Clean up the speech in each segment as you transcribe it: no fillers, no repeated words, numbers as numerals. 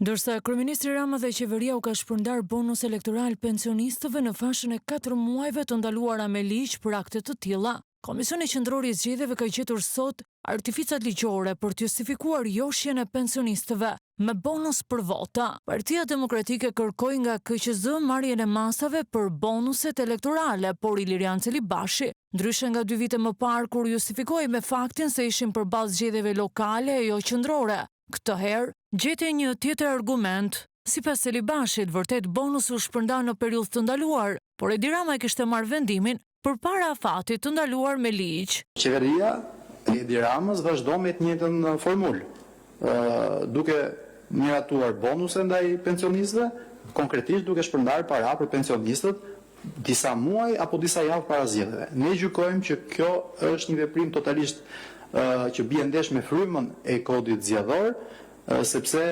Ndërsa kryeministri Rama dhe qeveria u ka shpërndar bonus elektoral pensionistëve në fashën e 4 muajve të ndaluara me ligj për akte të tilla, Komisioni Qendror i Zgjedhjeve ka gjetur sot artificat ligjore për të justifikuar joshjen e pensionistëve me bonus për vota. Partia Demokratike kërkoi nga KQZ marrjen e masave për bonuset elektorale, por Ilirian Celibashi, ndryshe nga 2 vite më parë kur justifikoi me faktin se ishin përballë zgjedhjeve lokale e jo qendrore, këtë herë gjeti një tjetër argument. Sipas Celibashit, vërtet bonusi u shpërnda në periudhë të ndaluar, por Edi Rama e kishte marrë vendimin përpara afatit të ndaluar me ligj. Qeveria e Edi Ramës vazhdo me të njëjtën formulë, duke miratuar bonuse ndaj pensionistëve, konkretisht duke shpërndar para për pensionistët disa muaj apo disa javë para zgjedhjeve. Ne gjykojmë që kjo është një veprim totalisht që bie ndesh me frymën e kodit zgjedhor, sepse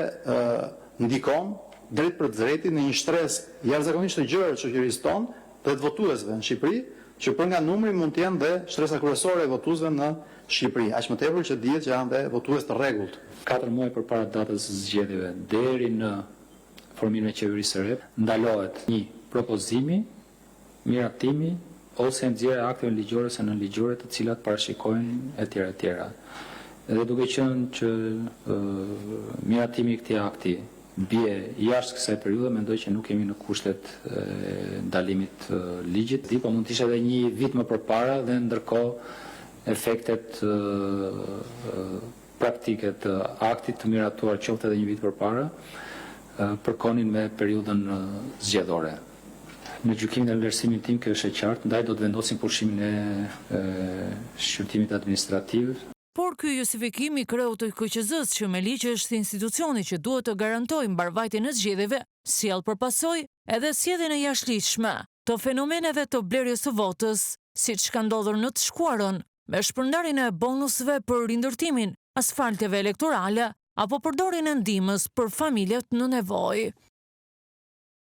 ndikon drejt për drejti në një shtres jashtëzakonisht të gjerë të shoqërisë tonë dhe të votuesve në Shqipëri, që për nga numri mund të jenë dhe shtresa kryesore e votuesve në Shqipëri, aq më tepër që dihet që janë dhe votues të rregullt. 4 muaj përpara datës së zgjedhjeve deri në formimin e qeverisë së re, ndalohet një propozimi, miratimi ose nxjerrja e akteve ligjore ose nënligjore të cilat parashikojnë etj. Edhe duke qenë që miratimi i këtij akti bie jashtë kësaj periudhe, mendoj që nuk jemi në kushtet e ndalimit të ligjit. Po mund të ishte edhe një vit më përpara dhe ndërkohë efektet praktike të aktit të miratuar qoftë edhe një vit përpara përkonin me periudhën zgjedhore. Në gjykimin e vlerësimit tim kjo është e qartë, ndaj do të vendosim pushimin e shqyrtimit administrativ. Por ky justifikim i kreut të KQZ-s që me ligj është institucioni që duhet të garantojë mbarvajtjen e zgjedhjeve, sjell përpasoj edhe sjelljen e jashtëligjshme të fenomeneve të blerjes së votës, siç ka ndodhur në të shkuarën, me shpërndarjen e bonuseve për rindërtimin asfalteve elektorale apo përdorjen e ndihmës për familjet në nevojë.